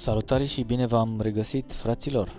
Salutare și bine v-am regăsit, fraților!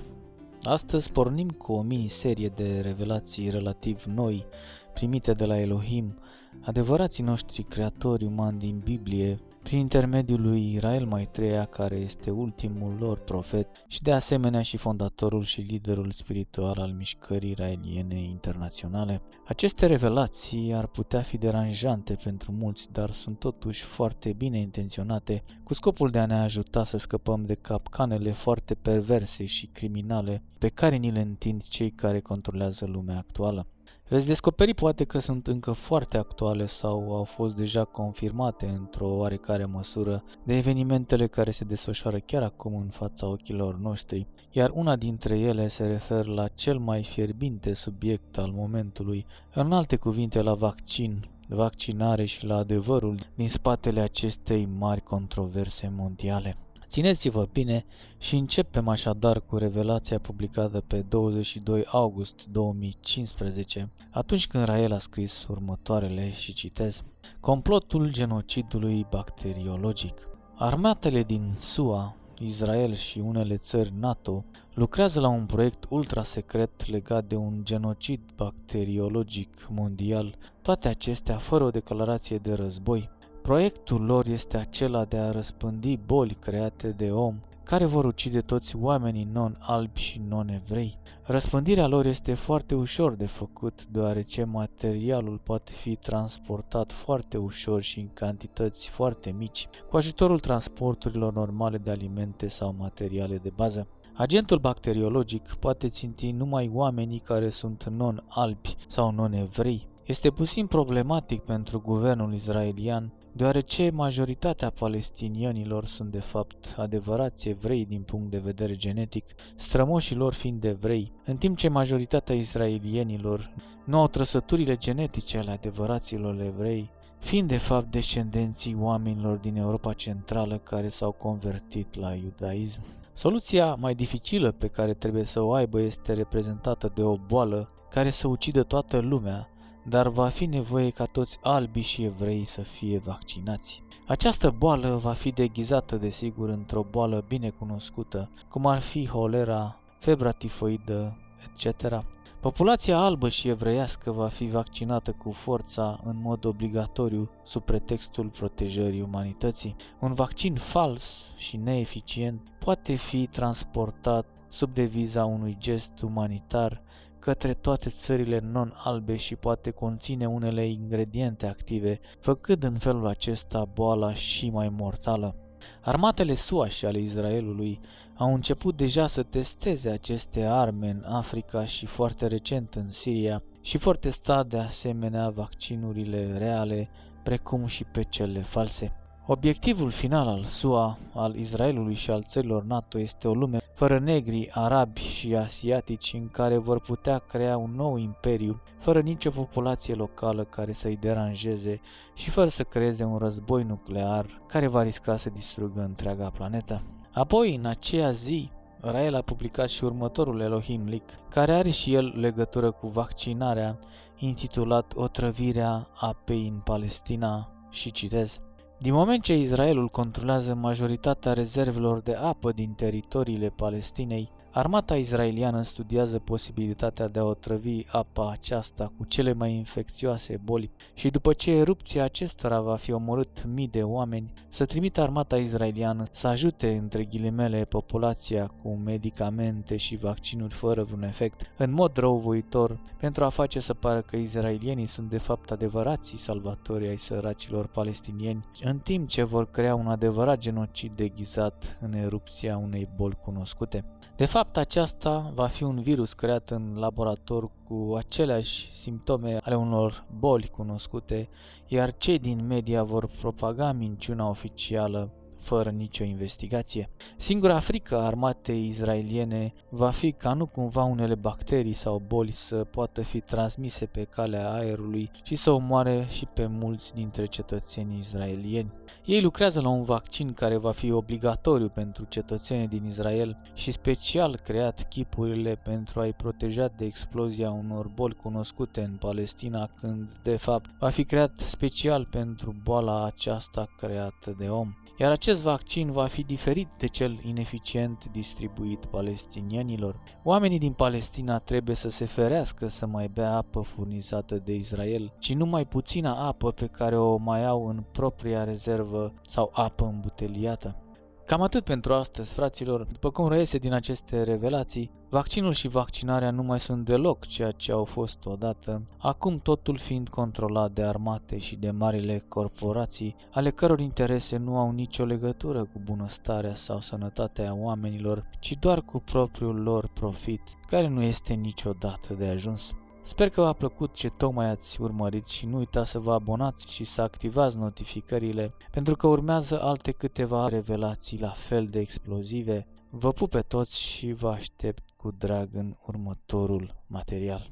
Astăzi pornim cu o miniserie de revelații relativ noi primite de la Elohim, adevărații noștri creatori umani din Biblie, prin intermediul lui Irael Maitreya, care este ultimul lor profet și de asemenea și fondatorul și liderul spiritual al mișcării israeliene internaționale. Aceste revelații ar putea fi deranjante pentru mulți, dar sunt totuși foarte bine intenționate, cu scopul de a ne ajuta să scăpăm de capcanele foarte perverse și criminale pe care ni le întind cei care controlează lumea actuală. Veți descoperi poate că sunt încă foarte actuale sau au fost deja confirmate într-o oarecare măsură de evenimentele care se desfășoară chiar acum în fața ochilor noștri, iar una dintre ele se referă la cel mai fierbinte subiect al momentului, în alte cuvinte la vaccin, vaccinare și la adevărul din spatele acestei mari controverse mondiale. Țineți-vă bine și începem așadar cu revelația publicată pe 22 august 2015, atunci când Rael a scris următoarele și citez: Complotul genocidului bacteriologic. Armatele din SUA, Israel și unele țări NATO lucrează la un proiect ultra-secret legat de un genocid bacteriologic mondial, toate acestea fără o declarație de război. Proiectul lor este acela de a răspândi boli create de om, care vor ucide toți oamenii non-albi și non-evrei. Răspândirea lor este foarte ușor de făcut, deoarece materialul poate fi transportat foarte ușor și în cantități foarte mici, cu ajutorul transporturilor normale de alimente sau materiale de bază. Agentul bacteriologic poate ținti numai oamenii care sunt non-albi sau non-evrei. Este puțin problematic pentru guvernul israelian, deoarece majoritatea palestinienilor sunt de fapt adevărați evrei din punct de vedere genetic, strămoșii lor fiind evrei, în timp ce majoritatea israelienilor nu au trăsăturile genetice ale adevăraților evrei, fiind de fapt descendenții oamenilor din Europa Centrală care s-au convertit la iudaism. Soluția mai dificilă pe care trebuie să o aibă este reprezentată de o boală care să ucidă toată lumea, dar va fi nevoie ca toți albii și evrei să fie vaccinați. Această boală va fi deghizată, desigur, într-o boală bine cunoscută, cum ar fi holera, febra tifoidă, etc. Populația albă și evreiască va fi vaccinată cu forța în mod obligatoriu sub pretextul protejării umanității. Un vaccin fals și neeficient poate fi transportat sub deviza unui gest umanitar către toate țările non-albe și poate conține unele ingrediente active, făcând în felul acesta boala și mai mortală. Armatele SUA și ale Israelului au început deja să testeze aceste arme în Africa și foarte recent în Siria și vor testa de asemenea vaccinurile reale, precum și pe cele false. Obiectivul final al SUA, al Israelului și al țărilor NATO este o lume fără negri, arabi și asiatici în care vor putea crea un nou imperiu, fără nicio populație locală care să-i deranjeze și fără să creeze un război nuclear care va risca să distrugă întreaga planetă. Apoi, în aceea zi, Rael a publicat și următorul Elohim Leak, care are și el legătură cu vaccinarea, intitulat Otrăvirea apei în Palestina și citez: Din moment ce Israelul controlează majoritatea rezervelor de apă din teritoriile Palestinei, armata israeliană studiază posibilitatea de a otrăvi apa aceasta cu cele mai infecțioase boli și după ce erupția acestora va fi omorât mii de oameni, să trimită armata israeliană să ajute, între ghilimele, populația cu medicamente și vaccinuri fără vreun efect, în mod răuvoitor, pentru a face să pară că israelienii sunt de fapt adevărații salvatori ai săracilor palestinieni, în timp ce vor crea un adevărat genocid deghizat în erupția unei boli cunoscute. De fapt, aceasta va fi un virus creat în laborator cu aceleași simptome ale unor boli cunoscute, iar cei din media vor propaga minciuna oficială fără nicio investigație. Singura frică a armatei israeliene va fi ca nu cumva unele bacterii sau boli să poată fi transmise pe calea aerului și să omoare și pe mulți dintre cetățenii israelieni. Ei lucrează la un vaccin care va fi obligatoriu pentru cetățenii din Israel și special creat chipurile pentru a-i proteja de explozia unor boli cunoscute în Palestina, când de fapt va fi creat special pentru boala aceasta creată de om. Iar acest acest vaccin va fi diferit de cel ineficient distribuit palestinienilor. Oamenii din Palestina trebuie să se ferească să mai bea apă furnizată de Israel, ci numai puțină apă pe care o mai au în propria rezervă sau apă îmbuteliată. Cam atât pentru astăzi, fraților. După cum reiese din aceste revelații, vaccinul și vaccinarea nu mai sunt deloc ceea ce au fost odată, acum totul fiind controlat de armate și de marile corporații, ale căror interese nu au nicio legătură cu bunăstarea sau sănătatea oamenilor, ci doar cu propriul lor profit, care nu este niciodată de ajuns. Sper că v-a plăcut ce tocmai ați urmărit și nu uitați să vă abonați și să activați notificările, pentru că urmează alte câteva revelații la fel de explozive. Vă pup pe toți și vă aștept cu drag în următorul material.